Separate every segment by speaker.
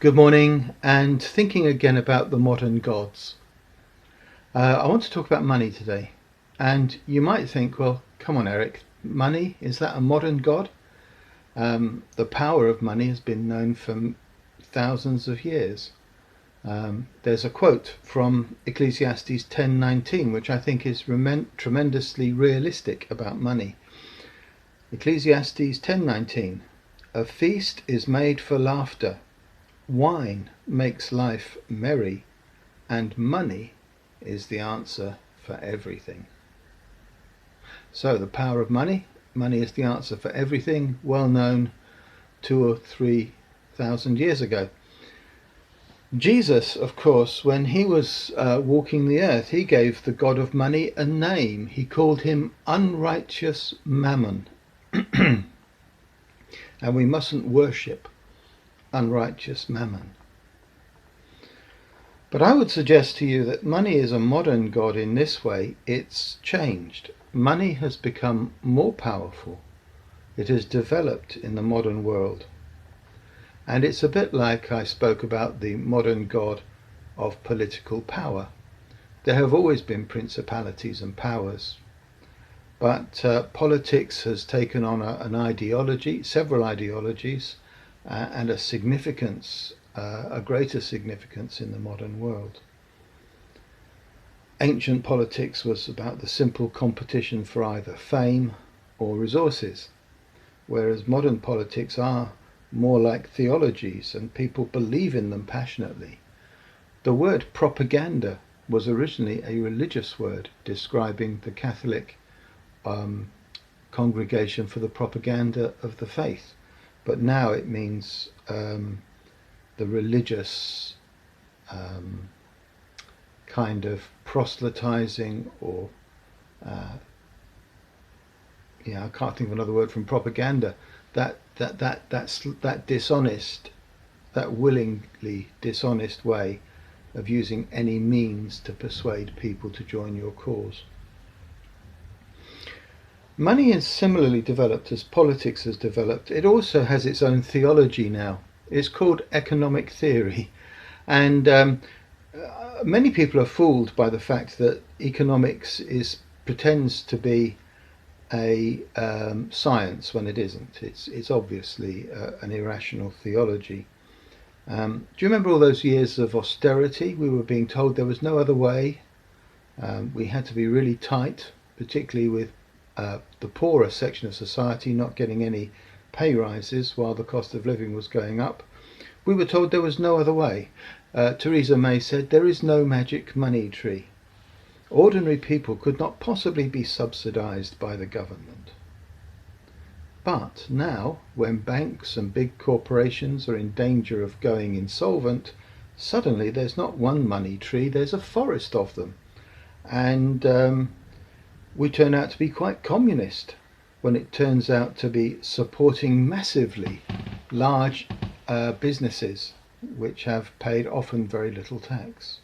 Speaker 1: Good morning, and thinking again about the modern gods. I want to talk about money today. And you might think, well, come on, Eric, money, is that a modern god? The power of money has been known for thousands of years. There's a quote from Ecclesiastes 10:19, which I think is tremendously realistic about money. Ecclesiastes 10:19, a feast is made for laughter. Wine makes life merry, and money is the answer for everything. So the power of money. Money is the answer for everything, well known 2,000 or 3,000 years ago. Jesus, of course, when he was walking the earth, he gave the god of money a name. He called him unrighteous Mammon. And we mustn't worship unrighteous Mammon. But I would suggest to you that money is a modern god in this way. It's changed. Money has become more powerful. It has developed in the modern world. And it's a bit like I spoke about the modern god of political power. There have always been principalities and powers. But politics has taken on an ideology, several ideologies, and a significance, a greater significance in the modern world. Ancient politics was about the simple competition for either fame or resources, whereas modern politics are more like theologies and people believe in them passionately. The word propaganda was originally a religious word describing the Catholic Congregation for the Propaganda of the Faith. But now it means the religious kind of proselytizing, or I can't think of another word from propaganda. That dishonest, that willingly dishonest way of using any means to persuade people to join your cause. Money is similarly developed as politics has developed. It also has its own theology now. It's called economic theory. And many people are fooled by the fact that economics pretends to be a science when it isn't. It's obviously an irrational theology. Do you remember all those years of austerity? We were being told there was no other way. We had to be really tight, particularly with the poorer section of society not getting any pay rises while the cost of living was going up. We were told there was no other way. Theresa May said, there is no magic money tree. Ordinary people could not possibly be subsidized by the government. But now, when banks and big corporations are in danger of going insolvent, suddenly there's not one money tree, there's a forest of them. And we turn out to be quite communist when it turns out to be supporting massively large businesses which have paid often very little tax.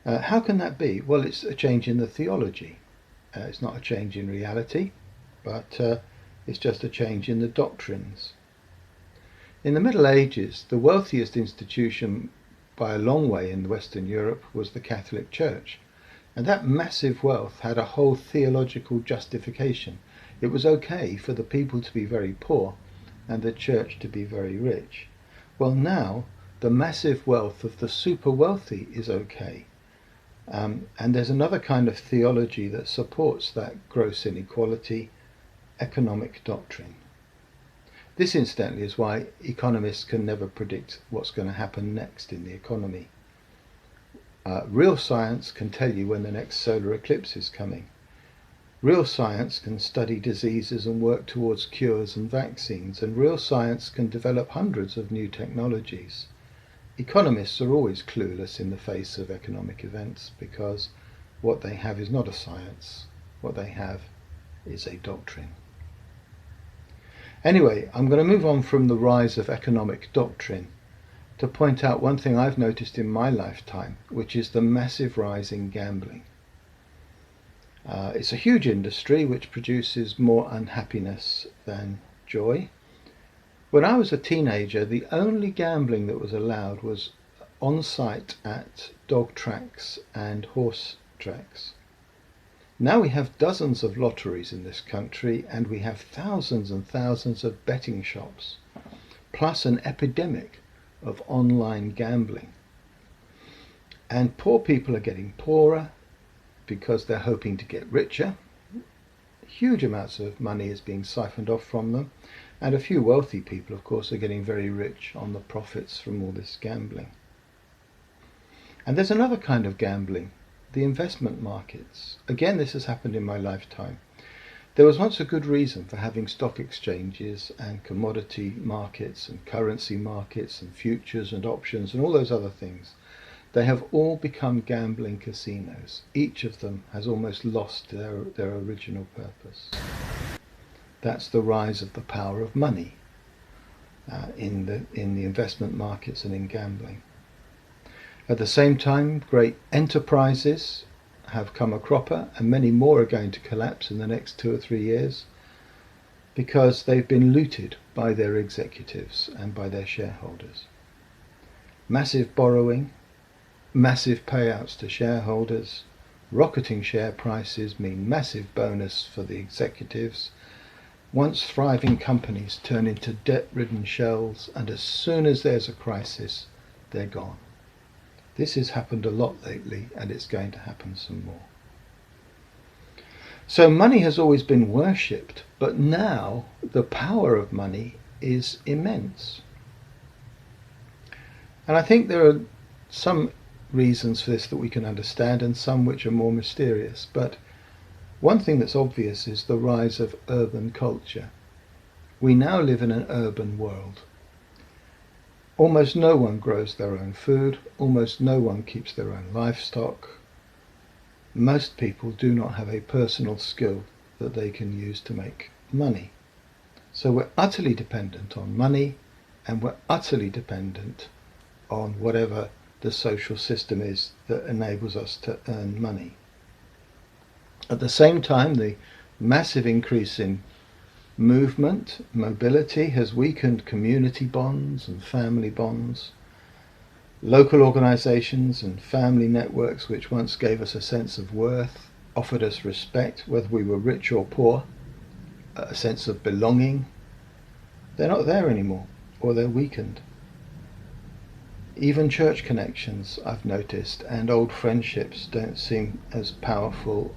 Speaker 1: How can that be? Well, it's a change in the theology. It's not a change in reality, but it's just a change in the doctrines. In the Middle Ages, the wealthiest institution by a long way in Western Europe was the Catholic Church. And that massive wealth had a whole theological justification. It was okay for the people to be very poor and the church to be very rich. Well, now the massive wealth of the super wealthy is okay. And there's another kind of theology that supports that gross inequality, economic doctrine. This, incidentally, is why economists can never predict what's going to happen next in the economy. Real science can tell you when the next solar eclipse is coming. Real science can study diseases and work towards cures and vaccines, and real science can develop hundreds of new technologies. Economists are always clueless in the face of economic events because what they have is not a science. What they have is a doctrine. Anyway, I'm going to move on from the rise of economic doctrine to point out one thing I've noticed in my lifetime, which is the massive rise in gambling. It's a huge industry which produces more unhappiness than joy. When I was a teenager, the only gambling that was allowed was on site at dog tracks and horse tracks. Now we have dozens of lotteries in this country, and we have thousands and thousands of betting shops, plus an epidemic of online gambling. And poor people are getting poorer because they're hoping to get richer. Huge amounts of money is being siphoned off from them, and a few wealthy people, of course, are getting very rich on the profits from all this gambling. And there's another kind of gambling, the investment markets. Again, this has happened in my lifetime. There was once a good reason for having stock exchanges and commodity markets and currency markets and futures and options and all those other things. They have all become gambling casinos. Each of them has almost lost their original purpose. That's the rise of the power of money in the investment markets and in gambling. At the same time, great enterprises have come a cropper, and many more are going to collapse in the next 2 or 3 years because they've been looted by their executives and by their shareholders. Massive borrowing, massive payouts to shareholders, rocketing share prices mean massive bonus for the executives. Once thriving companies turn into debt-ridden shells, and as soon as there's a crisis, they're gone. This has happened a lot lately, and it's going to happen some more. So money has always been worshipped, but now the power of money is immense. And I think there are some reasons for this that we can understand, and some which are more mysterious. But one thing that's obvious is the rise of urban culture. We now live in an urban world. Almost no one grows their own food, almost no one keeps their own livestock. Most people do not have a personal skill that they can use to make money. So we're utterly dependent on money, and we're utterly dependent on whatever the social system is that enables us to earn money. At the same time, the massive increase in mobility has weakened community bonds and family bonds. Local organisations and family networks, which once gave us a sense of worth, offered us respect, whether we were rich or poor, a sense of belonging, they're not there anymore, or they're weakened. Even church connections, I've noticed, and old friendships don't seem as powerful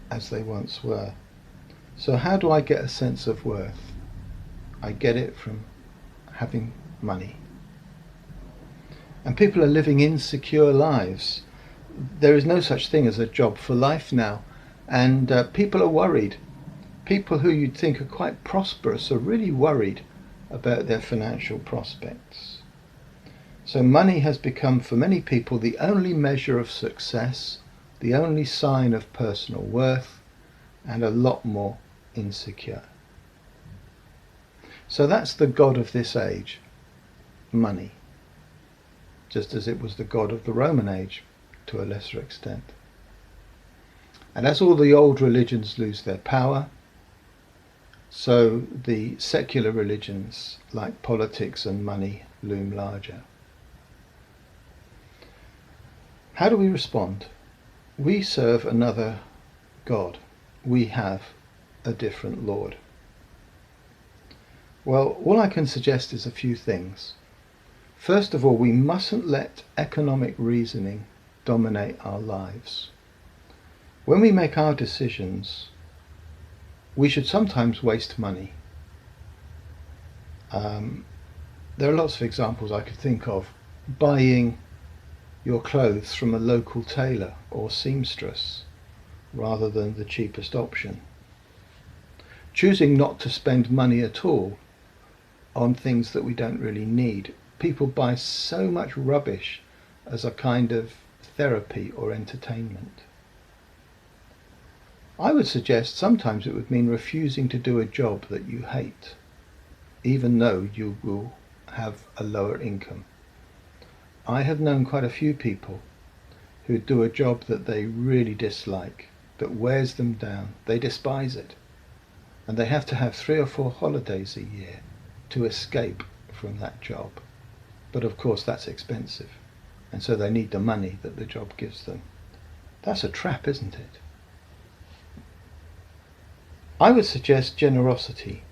Speaker 1: as they once were. So how do I get a sense of worth? I get it from having money. And people are living insecure lives. There is no such thing as a job for life now, and people are worried. People who you'd think are quite prosperous are really worried about their financial prospects. So money has become, for many people, the only measure of success, the only sign of personal worth, and a lot more insecure. So that's the god of this age, money, just as it was the god of the Roman age to a lesser extent. And as all the old religions lose their power, so the secular religions like politics and money loom larger. How do we respond? We serve another God. We have a different Lord. Well, all I can suggest is a few things. First of all, we mustn't let economic reasoning dominate our lives. When we make our decisions, we should sometimes waste money. There are lots of examples I could think of. Buying your clothes from a local tailor or seamstress rather than the cheapest option. Choosing not to spend money at all on things that we don't really need. People buy so much rubbish as a kind of therapy or entertainment. I would suggest sometimes it would mean refusing to do a job that you hate, even though you will have a lower income. I have known quite a few people who do a job that they really dislike, that wears them down. They despise it. And they have to have 3 or 4 holidays a year to escape from that job. But of course that's expensive, and so they need the money that the job gives them. That's a trap, isn't it? I would suggest generosity.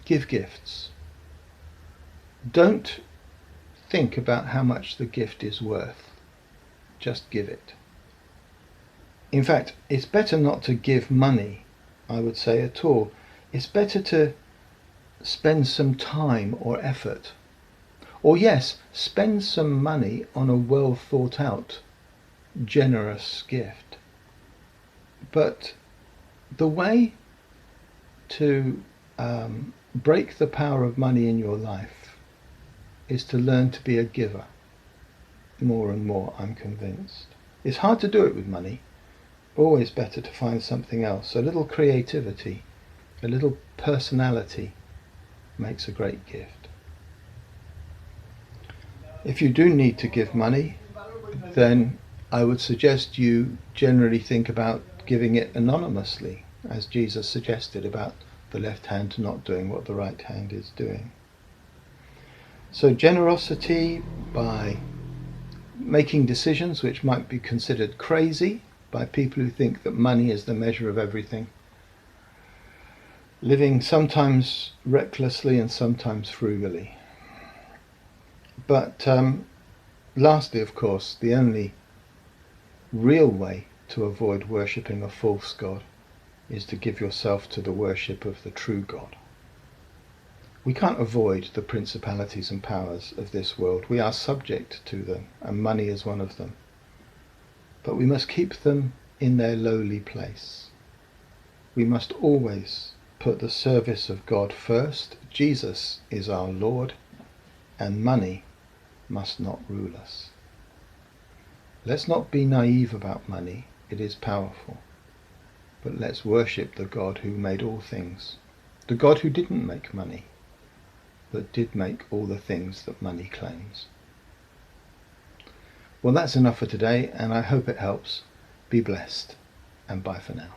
Speaker 1: Give gifts. Don't think about how much the gift is worth. Just give it. In fact, it's better not to give money, I would say, at all. It's better to spend some time or effort. Or yes, spend some money on a well thought out, generous gift. But the way to break the power of money in your life is to learn to be a giver. More and more, I'm convinced. It's hard to do it with money. Always better to find something else. A little creativity, a little personality makes a great gift. If you do need to give money, then I would suggest you generally think about giving it anonymously, as Jesus suggested about the left hand not doing what the right hand is doing. So generosity by making decisions which might be considered crazy by people who think that money is the measure of everything. Living sometimes recklessly and sometimes frugally. But lastly, of course, the only real way to avoid worshipping a false god is to give yourself to the worship of the true God. We can't avoid the principalities and powers of this world. We are subject to them, and money is one of them. But we must keep them in their lowly place. We must always put the service of God first. Jesus is our Lord, and money must not rule us. Let's not be naive about money. It is powerful. But let's worship the God who made all things. The God who didn't make money, but did make all the things that money claims. Well, that's enough for today, and I hope it helps. Be blessed, and bye for now.